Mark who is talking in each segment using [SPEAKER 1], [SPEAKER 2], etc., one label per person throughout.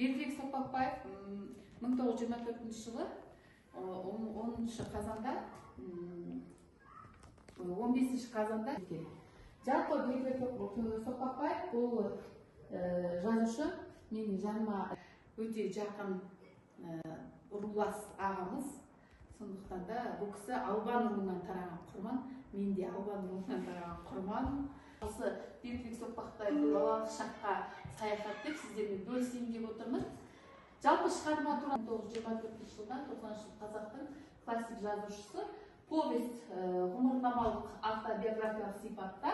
[SPEAKER 1] Бердібек Соқпақбаев 1924 жылы 10 қазанда 15 қазанда жалпы Бердібек Соқпақбаев бұл жазушы менің жаныма өте жақын рулас ағамыз. Сондықтан да бұл кісі Албан руынан тараған құрман, мен де Албан руынан тараған құрман. Осы Бердібек Соқпақбаевты балалық шаққа саяхат деп сіздермен бөлісейін деп отырмыз. Жалпы шығарма туралы 1924 жылдан 90 жыл қазақтың классик жазушысы, повесть ғұмырнамалық автобиографиялық сипатта.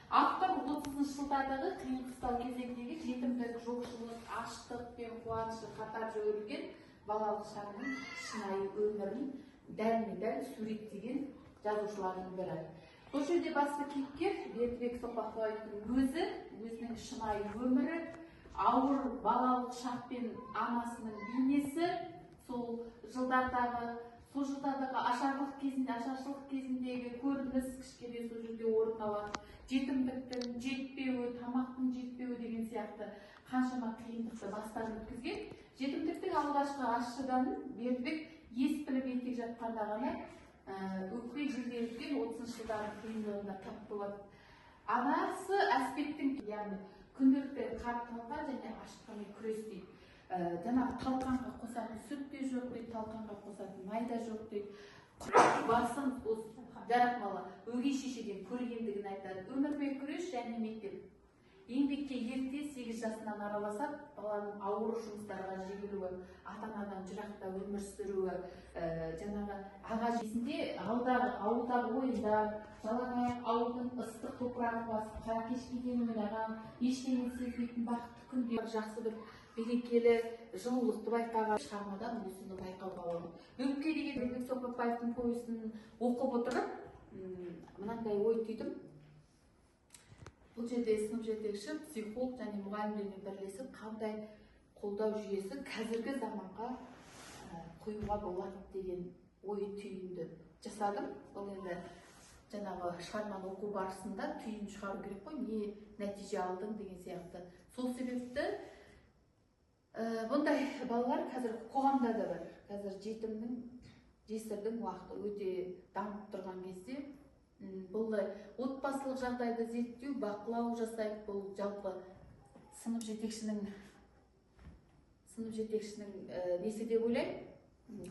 [SPEAKER 1] Автор 30 жылдардағы қиын-қыстау кезеңдегі жетімдік, жоқшылық, аштық пен қуанышы қатар өрілген балалық шағының шынайы өмірін дәлме-дәл суреттеген жазушылардың бірі. Бұл жерде басты кейіпкер Бердібек Соқпақбаевтың өзінің шынайы өмірі, ауыр балалық шақ пен анасының бейнесі, сол жылдардағы ашаршылық кезіндегі көрініс кішкене сол жерде орын алады. Жетімдіктің жетпеуі, тамақтың жетпеуі деген сияқты қаншама қиындықты бастан өткізген. Жетімдіктің алғашқы ащыданын Бердібек ес біліп етек жатқанда ғана өкпе жүзделген 30 жылдардың қиындығында тап болады. Анасы Әспеттің, яғни күнделікті қарт талқан және аштықпен күрес дейді. Жаңағы талқанға қосатын сүт те жоқ дейді, талқанға қосатын май да жоқ дейді. Басын жаратмалы өгей шешеден көргендігін айтады. Өмірмен күрес және мектеп. Еңбекке ерте 8 жасынан араласып, баланың ауыр жұмыстарға жегілуі, ата-анадан жырақта өмір сүруі, жаңағы аға жесінде ауылдағы ойындар, жалаң ауылдың ыстық топырағын басып, қара кешкеден ойнаған, ештеңе сезбейтін бақытты күндер, жақсы бір берекелі жылулықты байқаған шығармадан осыны байқауға болады. Өкпе деген Бердібек Соқпақбаевтың повесін оқып отырып, мынандай ой түйдім. Бұл жерде сынып жетекші, психолог және мұғалімдермен бірлесіп, қандай қолдау жүйесі қазіргі заманға қоюға болады деген ой түйінді жасадым. Ол енді жаңағы шығарманы оқу барысында түйін шығару керек қой, не нәтиже алдың деген сияқты. Сол себепті бұндай балалар қазір қоғамда да бар. Қазір жесірдің уақыты өте дамып тұрған кезде бұл отбасылық жағдайды зерттеу, бақылау жасайды. Бұл жалпы сынып жетекшінің несі деп ойлаймын,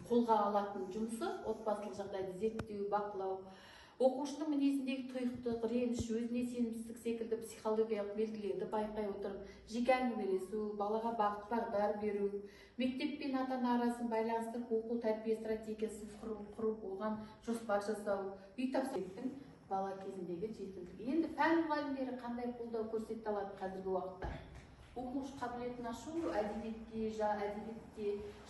[SPEAKER 1] қолға алатын жұмысы, отбасылық жағдайды зерттеу, бақылау. Оқушының мінезіндегі тұйықтық, реніш, өзіне сенімсіздік секілді психологиялық белгілерді байқай отырып, жеке әңгімелесу, балаға бағыт-бағдар беру, мектеп пен ата-ана арасын байланыстырып, оқу тәрбие стратегиясын құрып, оған жоспар жасау, үй тапсырыстың бала кезіндегі жетімдік. Енді пән мұғалімдері қандай қолдау көрсете алады қазіргі уақытта? Оқушы қабілетін ашу, әдебиетте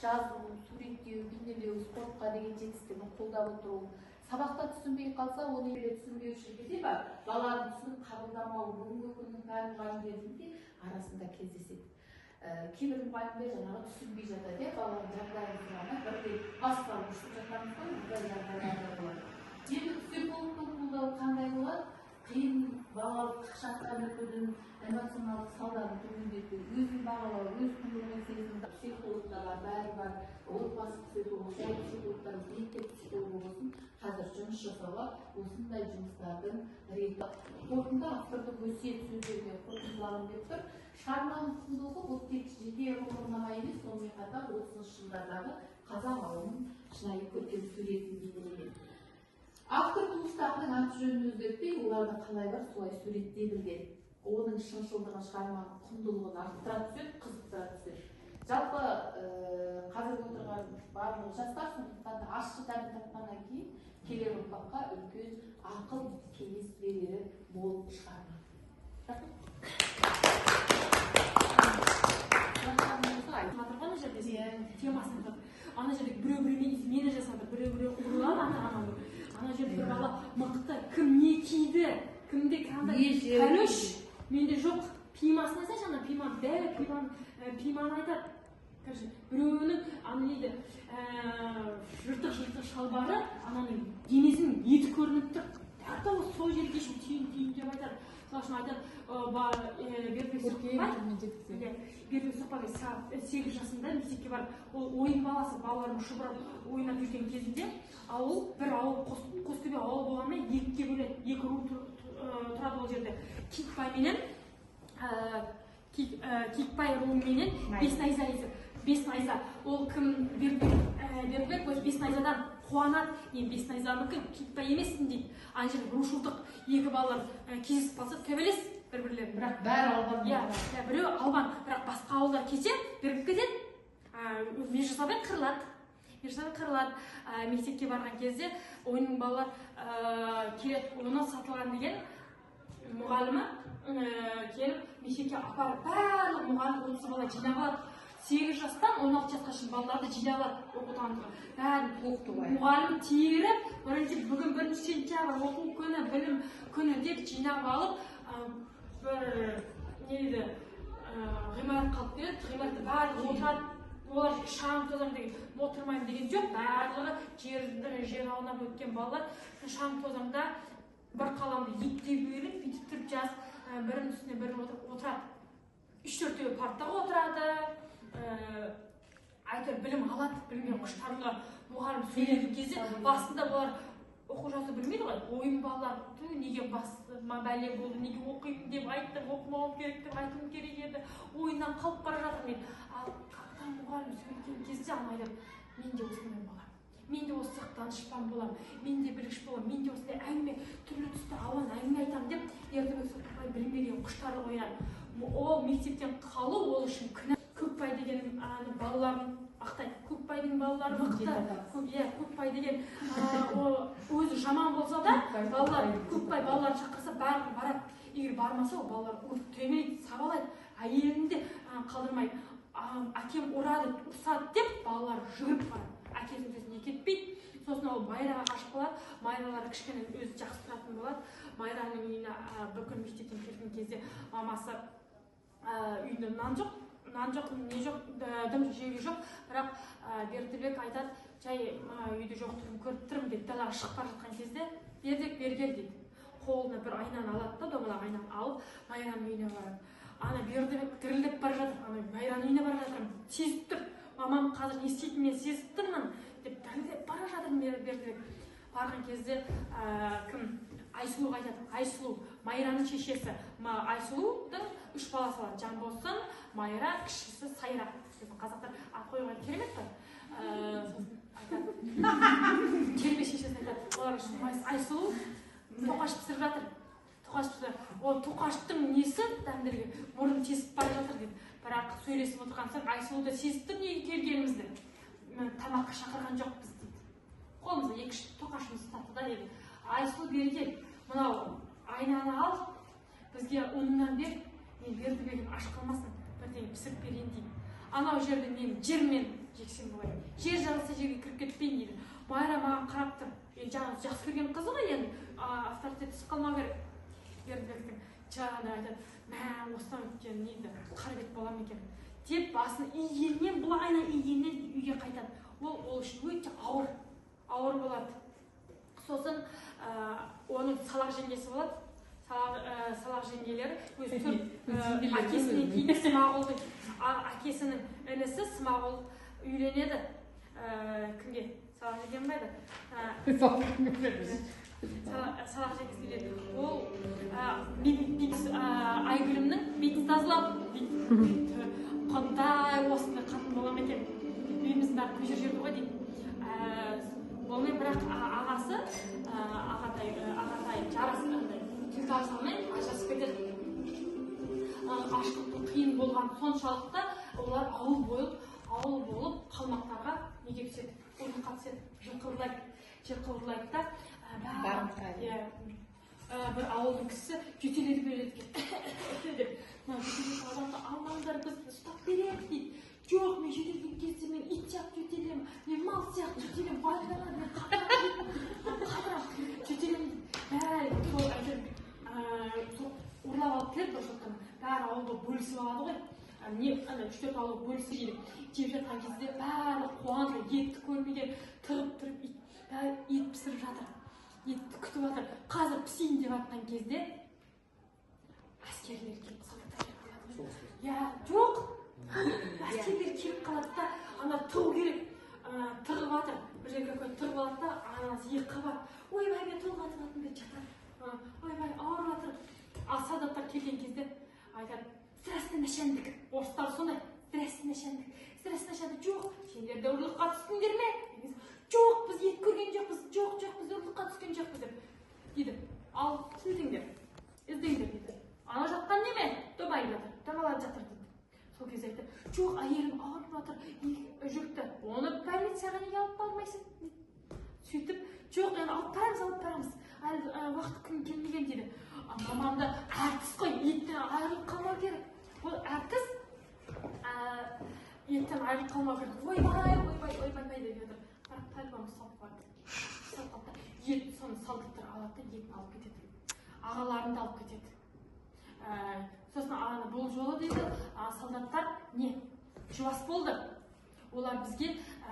[SPEAKER 1] жазу, суреттеу, бейнелеу, спортқа деген жетістігін қолдап отыру. Сабақта түсінбей қалса, оны түсінбеушілігі де бар. Баланың түсініп қабылдамауы бүгінгі күннің пән мұғалімдерінің арасында кездеседі. Кейбір мұғалімдер жаңағы түсінбей жатады, баланың жағдайын сұрағанда бірдей басқалып ұшып жатамыз ғой, мұндай жағдайлар болады. Енді психологтың қолдауы қандай болады? Қиын балалық шақтан өтудің эмоционалдық салдарын төмендету, өзін бағалау, өз құндылығын сезімді психологтарға бәрі бар, отбасы психологтары, психологтар, мектеп психологы болсын, қазір жұмыс жасауға осындай жұмыстардың реті. Қорытынды автордың өсиет сөздеріне қорытындылағым деп тұр. Шығарманың құндылығы бұл тек жеке ғұмырнама емес, сонымен қатар 30 жылдардағы қазақ ауылының шынайы көркем суретін бейнелеген. Автор туыстарының аты-жөнін өзгертпей, оларды қалай бар солай суреттей білген. Оның шыншылдығын, шығарманың құндылығын арттыра түседі, қызықтыра түседі. Жалпы қазір отырған барлық жастар сондықтан да ащы дәмін татқаннан кейін келер ұрпаққа үлкен ақыл кеңес берері мол шығарма.
[SPEAKER 2] Ана жерде біреу-біреумен мені жасады, біреу-біреу ұрылады ата-ананы. Ана жерде бір бала мықты, кім не киді, кімде қандай кәлөш, менде жоқ пимасын айтса, жаңа пиманы айтады. Біреуінің ана дейді, жыртық шалбары, ананың денесінің еті көрініп тұр. Сол жерге түйін деп айтады. мысалы үшін айтады бердібек соқпай сағат 8 жасында мектепке барып ол ойын баласы балалармен шұбырып ойнап жүрген кезінде ауыл бір ауыл Қостөбе ауыл болғанымен екіге бөлінеді, екі ру тұрады ол жерде. Кикбай руыменен бес найза ол кім бердібек бес найзадан қуанады, мен бес найзаныкін Кикбай емеспін дейді. Ана жерде рушылдық екі балалар кездесіп қалса төбелес бір-бірлерін, бірақ
[SPEAKER 1] бәрі албан.
[SPEAKER 2] Біреу албан, бірақ басқа ауылдар кете беріп кетеді. Межсабай қырылады. Мектепке барған кезде ойынның балалар келеді, оны сатылған деген мұғалімі келіп мектепке апарып барлық мұғалім 30 бала жинап алады. 8 жастан 16 жасқа шейін балаларды жинап алады оқытанға. Бәрін мұғалім теріп, бүгін 1 сентябрь оқу күні, білім күні деп жинап алып, бір ғимарат қалып келеді. Ғимаратта барлығы отырады. Олар шаң тозам деген, отырмайым деген жоқ. Барлығы жер аунап өткен балалар шаң тозамда бір қаламды еттеп үйіліп, бүйтіп тұрып жаз, бірінің үстіне бірін отырады. 3-4 парттаға отырады. Әйтеуір білім алады, білімге құштарлығы. Мұғалім сөйлеген кезде басында олар оқу жазу білмейді ғой. Ойын балалар неге басыма бәле болды, неге оқимын деп айтты, оқымауым керек деп айтуым керек еді. Ойыннан қалып бара жатыр мен. Ал қайтадан мұғалім сөйлеген кезде ана айтады, мен де осындай боламын. Мен де осы сияқты данышпан боламын, мен де білгіш боламын, мен де осындай әңгіме, түрлі түсті ауан әңгіме айтамын деп Бердібек Соқпай білімге деген құштарлық оянады. Ол мектептен қалу ол үшін күнә. Көкбай деген балаларын ақтайды. Көкбайдың балалары мықты. Көкбай деген өзі жаман болса да, Көкбай балаларын шақырса бәрі барады. Егер бармаса, ол балалар төмейді, сабалайды. Әйелін де қалдырмайды. Әкем ұрады, ұрсады деп балалар жүгіріп барады. Әкесінің сөзіне кетпейді. Сосын ол Майраға ғашық болады. Майралары кішкене өзі жақсы тұратын болады. Майраның үйіне бір күн мектептен келген кезде мамасы үйінде нан жоқ, не жоқ, дым жеуге жоқ. Бірақ Бердібек айтады, жай үйде жоқ тұрмын, көріп тұрмын деп далаға шығып бара жатқан кезде Бердібек бер дейді. Қолына бір айнаны алады да, домалақ айнаны алып, Майраның үйіне барады. Ана Бердібек дірілдеп бара жатыр, ана Майраның үйіне бара жатырмын, сезіп тұр. Мамам қазір не істейтінін мен сезіп тұрмын деп дірілдеп бара жатырмын Бердібек. Барған кезде кім? Айсұлу айтады. Айсұлу, Майраның шешесі. Айсұлудың 3 баласы бар. Жанбосын, Майра, кішісі Сайра. Қазақтар ат қойған керемет қой. Айтады. Керемет шешесі айтады. Олар Айсұлу тоқаш пісіріп жатыр. Ол тоқаштың несі дәмдерге мұрын тесіп бара жатыр дейді. Бірақ сөйлесіп отырған соң Айсұлуды сезіп тұр неге келгенімізді. Тамаққа шақырған жоқпыз дейді. Қолымызда 2-3 тоқашымызды тапты да деді. Айсұлу бері кел, мынау айнаны ал, бізге ұнынан бер, мен Бердібегім аш қалмасын, бірдеңе пісіріп берейін дейді. Анау жерде мен жермен жексен болайын. Жер жарылса жерге кіріп кетпейін дейді. Майра маған қарап тұр. Жақсы көрген қызы ғой енді, авторитет түсіп қалмау керек. Бердібектің жаңағыда айтады, осыдан өткен нейді, қарбет боламын екен. Деп басын игеннен, бұл айна игеннен үйге қайтады. Ол үшін өте ауыр болады. Сосын оның салақ жеңгесі болады. Салақ жеңгелері өз әкесінен кейін Смағұлдың әкесінің інісі Смағұл үйленеді. Кімге? Салақ жеңгем бе еді? Салақ жеңгесі үйленеді. Ол Айгүлімнің бетін тазалап, қандай осындай қатын болам екен. Үйіміздің бәрі көшір жерді ғой дейді. Болмай бірақ ағасы, ағатай жарасындай тіл табысалмай ажырасып кетеді. Аштықтың қиын болған соншалықта олар ауыл болып қалмақтарға неге түседі? Ұрлыққа түседі, жылқылайды да бір ауылдың кісісі жөтеледі береді деп. Жөтелетін адамды алмаңдар, біз ұстап береді дейді. Жоқ, мен жөтелген кезде мен ит сияқты жөтелемін, мен мал сияқты жөтелемін, байланады, мен қадырам, жөтелемін дейді. Бәрі сол әйтеуір ұрлап алып келеді бір жоқтан. Бәрі ауылды бөлісіп алады ғой. 3-4 ауыл бөлісіп жеп жатқан кезде бәрі қуанды, етті көрмейді, тұрып ет пісіріп жатыр. Етті күтіп жатыр. Қазір пісейін деп жатқан кезде әскерлер келіп қалады. Я, жоқ. Әскерлер келіп қалады да, ана тығу керек. Тығып жатыр. Бір жерге тығып алады да, анасы екі қабат. Ойбай, мен тығып жатырмын деп жатады. Ойбай, ауырып жатыр. Ал солдаттар келген кезде айтады, страстный начальник. Орыстар сондай. Страстный начальник. Страстный начальник. Жоқ, сендер де ұрлыққа түстіңдер ме? Жоқ, біз ет көрген жоқпыз. Жоқ, біз ұрлыққа түскен жоқпыз деп. Дейді. Ал іздеңдер дейді. Ана жатқан неме? Домалап жатыр. Домалап жатыр дейді. Сол кезде айтты, жоқ, әйелім ауырып жатыр, жүкті. Оны больницаға неге алып бармайсың? Сөйтіп, жоқ, алып барамыз. Әлі уақыт күн келмеген дейді. Мамамды әртіс қой, еттен айырылып қалмау керек. Ол әртіс еттен айырылып қалмау керек. Ойбай деп жатыр. Бірақ тальбаны салып барды. Ет соны солдаттар алады да етін алып кетеді. Ағаларында алып кетеді. Сосын бұл жолы дейді, солдаттар не? Жуас болды. Олар бізге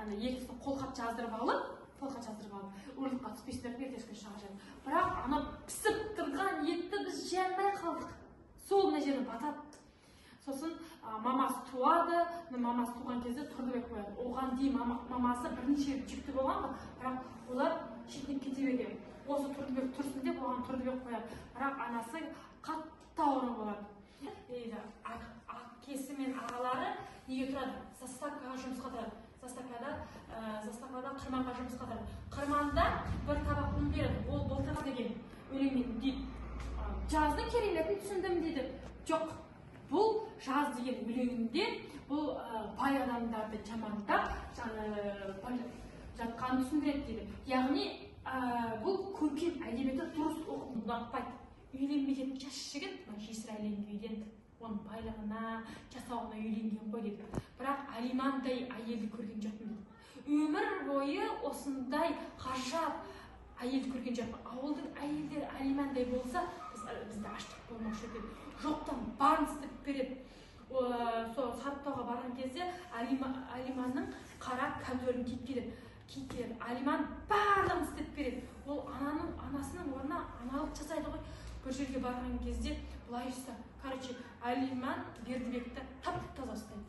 [SPEAKER 2] ертесін қолхат жаздырып алып, ұрлыққа түспесіндер ертесін шығарып. Бірақ ана пісіп тұрған етті біз жей алмай қалдық. Сол мына жерін батады. Сосын мамасы туады, мамасы туған кезде Тұрдыбек қояды. Оған дейін мамасы бірнеше жүкті болған ғой, бірақ олар шетінеп кете берген. Осы Тұрдыбек тұрсын деп оған Тұрдыбек қояды. Бірақ анасы қатты ауырып болады. Әкесі мен ағалары неге тұрады? Заставкаға жұмысқа тұрады. Заставкада қырманға жұмысқа тұрады. Қырманда бір табақ ұн береді. Ол былтыр деген өлеңмен дейді. Жаздың кереметін түсіндім дейді. Жоқ, бұл жаз деген өлеңінде бұл бай адамдарды жамандап жатқанын түсіндіреді дейді. Яғни бұл көркем әдебиеті дұрыс оқып ұнатпайды. Үйленбеген жас жігіт жесір әлемге үйленді. Оның байлығына, жасауына үйленген ғой дейді. Бірақ Алимандай әйелді көрген жоқпын дейді. Өмір бойы осындай ғажап әйел көрген жоқпын. Ауылдың әйелдері Алимандай болса, бізде аштық болмаушы еді. Жоқтан барын істеп береді. Сол Сарыптауға барған кезде Алиманның қара кәмзөлін киіп келеді. Алиман барлығын істеп береді. Ол анасының орнына аналық жасайды ғой. Бір жерге барған кезде былай ұста. Алиман Бердібекті тап-таза ұстайды.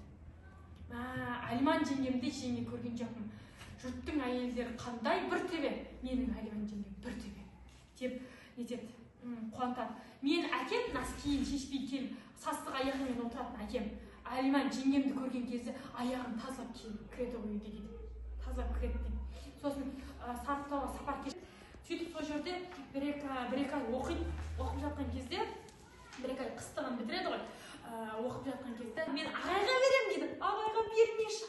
[SPEAKER 2] Алиман жеңгемді жеңге көрген жоқпын. Жұрттың әйелдері қандай бір төбе, менің Алиман жеңгем бір төбе деп нетеді, қуантады. Мен әкем носкиін шешпей келіп, састық аяғымен отыратын әкем. Алиман жеңгемді көрген кезде аяғын тазалап келіп кіреді ғой үйге дейді. Тазалап кіреді дейді. Сосын Сарыптауға сапар кешіп, сөйтіп сол жерде бір екі ай оқып жатқан кезде, бір екі ай қыстығын бітіреді ғой. Оқып жатқан кезде мен ағайға берем дейді. Ағайға бермеші.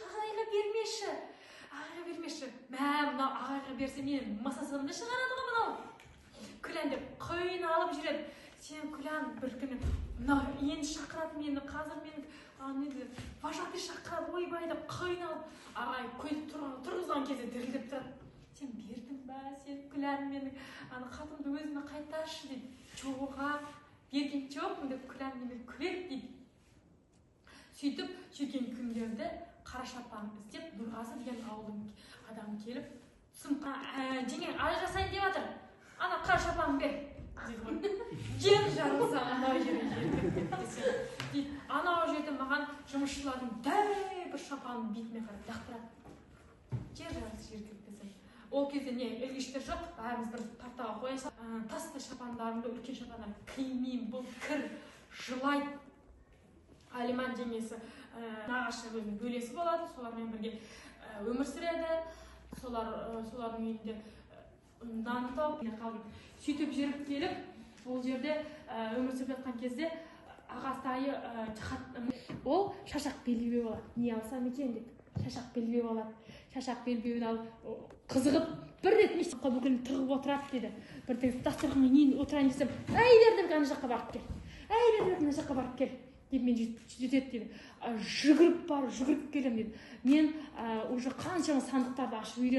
[SPEAKER 2] Мынау ағайға берсе мен масасымды шығарады ғой мынау. Күлән деп қиналып жүреді. Сен Күлән бір күні мынау енді шақырады мені, қазір мен вожатый шақырады, ойбай деп қиналып. Ағай көзіп тұрғызған кезде дірілдеп тұрады. Сен бердің ба, сен Күлән менің хатымды өзіме қайтаршы дейді. Жоға берген жоқпын деп Күлән мені күледі дейді. Сөйтіп жүрген күндерді қара шапан іздеп Нұрғазы деген ауылдың адамы келіп, жеңең ара жасайын деп жатыр. Ана қара шапан бер. Жер жарылса анау жерге дейді. Анау жерде маған жұмысшылардың дәу бір шапанын бетіме қарап лақтырады. Жер жарылса жер керек десем. Ол кезде не ілгіштер жоқ, бәріміз бір тартаға қоя салып, тастай шапандарымды, үлкен шапандарымды кимеймін, бұл кір жылайды. Алиман жеңесі нағашы өзінің бөлесі болады, солармен бірге өмір сүреді. Солардың үйінде нан тауып қалды. Сөйтіп жүріп келіп, ол жерде өмір сүріп жатқан кезде ағасайы ол шашақ белбеу алады. Не алсам екен деп шашақ белбеу алады. Шашақ белбеуін алып қызығып бір рет мектепқа бүкіл тығып отырады дейді. Бірден дастарханға кейін отырайын десем, әй Бердібек ана жаққа барып кел. Әй Бердібек ана жаққа барып кел деп мен жетеді дейді. Жүгіріп келем дейді. Мен уже қаншама сандықтарды ашып үйреніп